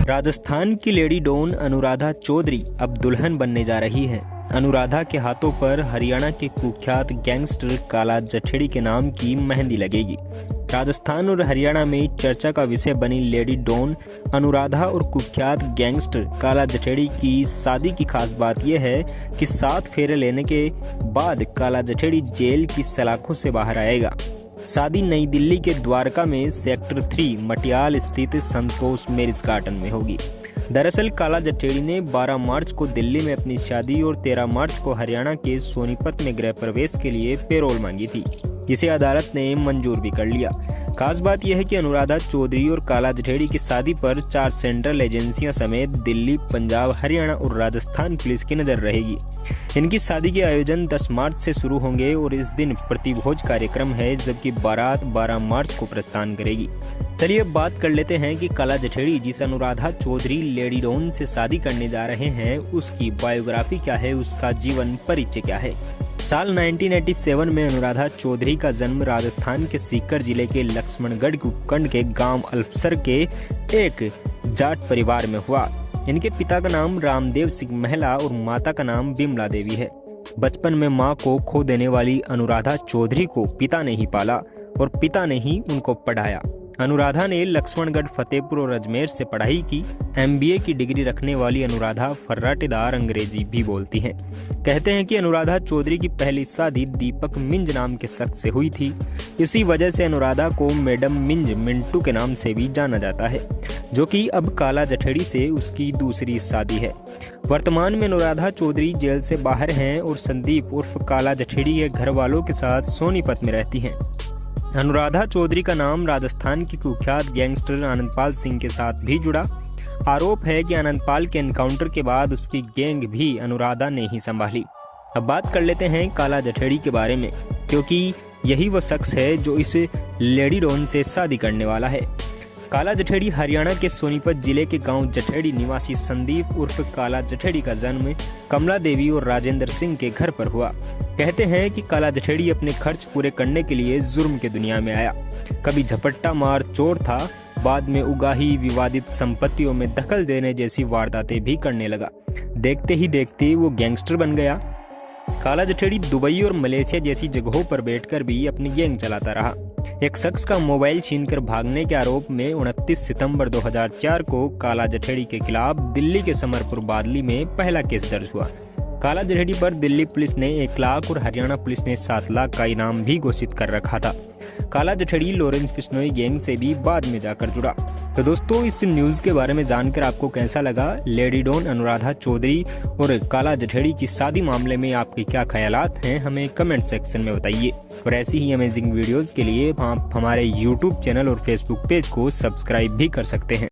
राजस्थान की lady don Anuradha Chaudhary अब दुल्हन बनने जा रही है। अनुराधा के हाथों पर हरियाणा के कुख्यात गैंगस्टर काला जठेड़ी के नाम की मेहंदी लगेगी। राजस्थान और हरियाणा में चर्चा का विषय बनी लेडी डॉन अनुराधा और कुख्यात गैंगस्टर काला जठेड़ी की शादी की खास बात यह है कि 7 फेरे लेने के बाद काला जठेड़ी जेल की सलाखों से बाहर आएगा। शादी नई दिल्ली के द्वारका में सेक्टर 3 मटियाल स्थित संतोष मैरिज गार्डन में होगी। दरअसल काला जठेड़ी ने 12 मार्च को दिल्ली में अपनी शादी और 13 मार्च को हरियाणा के सोनीपत में गृह प्रवेश के लिए पेरोल मांगी थी। इसे अदालत ने मंजूर भी कर लिया। खास बात यह है कि अनुराधा चौधरी और काला जठेड़ी की शादी पर 4 सेंट्रल एजेंसियां समेत दिल्ली, पंजाब, हरियाणा और राजस्थान पुलिस की नजर रहेगी। इनकी शादी के आयोजन 10 मार्च से शुरू होंगे और इस दिन प्रतिभोज कार्यक्रम है, जबकि बारात 12 मार्च को प्रस्थान करेगी। चलिए अब बात कर लेते हैं कि काला जठेड़ी जिस अनुराधा चौधरी लेडी डॉन से शादी करने जा रहे हैं उसकी बायोग्राफी क्या है, उसका जीवन परिचय क्या है। साल 1987 में अनुराधा चौधरी का जन्म राजस्थान के सीकर जिले के लक्ष्मणगढ़ उपखंड के गांव अल्पसर के एक जाट परिवार में हुआ। इनके पिता का नाम रामदेव सिंह महला और माता का नाम बिमला देवी है। बचपन में मां को खो देने वाली अनुराधा चौधरी को पिता ने ही पाला और पिता ने ही उनको पढ़ाया। अनुराधा ने लक्ष्मणगढ़, फतेहपुर और अजमेर से पढ़ाई की। MBA की डिग्री रखने वाली अनुराधा फर्राटेदार अंग्रेजी भी बोलती हैं। कहते हैं कि अनुराधा चौधरी की पहली शादी दीपक मिंज नाम के शख्स से हुई थी। इसी वजह से अनुराधा को मैडम मिंज मिंटू के नाम से भी जाना जाता है, जो कि अब काला जठेड़ी से उसकी दूसरी शादी है। वर्तमान में अनुराधा चौधरी जेल से बाहर हैं और संदीप उर्फ काला जठेड़ी के घर वालों के साथ सोनीपत में रहती हैं। अनुराधा चौधरी का नाम राजस्थान के कुख्यात गैंगस्टर आनंदपाल सिंह के साथ भी जुड़ा। आरोप है कि आनंदपाल के एनकाउंटर के बाद उसकी गैंग भी अनुराधा ने ही संभाली। अब बात कर लेते हैं काला जठेड़ी के बारे में, क्योंकि यही वो शख्स है जो इस लेडी डॉन से शादी करने वाला है। काला जठेड़ी हरियाणा के सोनीपत जिले के गांव जठेड़ी निवासी संदीप उर्फ काला जठेड़ी का जन्म कमला देवी और राजेंद्र सिंह के घर पर हुआ। कहते हैं कि काला जठेड़ी अपने खर्च पूरे करने के लिए जुर्म के दुनिया में आया। कभी झपट्टा मार चोर था, बाद में उगाही विवादित संपत्तियों में दखल देने जैसी वारदातें भी करने लगा। देखते ही देखते वो गैंगस्टर बन गया। काला जठेड़ी दुबई और मलेशिया जैसी जगहों पर बैठकर भी अपनी गैंग चलाता रहा। एक शख्स का मोबाइल छीनकर भागने के आरोप में 29 सितंबर 2004 को काला जठेड़ी के खिलाफ दिल्ली के समरपुर बादली में पहला केस दर्ज हुआ। काला जठेड़ी पर दिल्ली पुलिस ने 1 लाख और हरियाणा पुलिस ने 7 लाख का इनाम भी घोषित कर रखा था। काला जठेड़ी लॉरेंस बिश्नोई गैंग से भी बाद में जाकर जुड़ा। तो दोस्तों, इस न्यूज के बारे में जानकर आपको कैसा लगा? लेडी डॉन अनुराधा चौधरी और काला जठेड़ी की शादी मामले में आपके क्या ख्यालात हैं, हमें कमेंट सेक्शन में बताइए। और ऐसी ही अमेजिंग वीडियोस के लिए आप हमारे YouTube चैनल और Facebook पेज को सब्सक्राइब भी कर सकते हैं।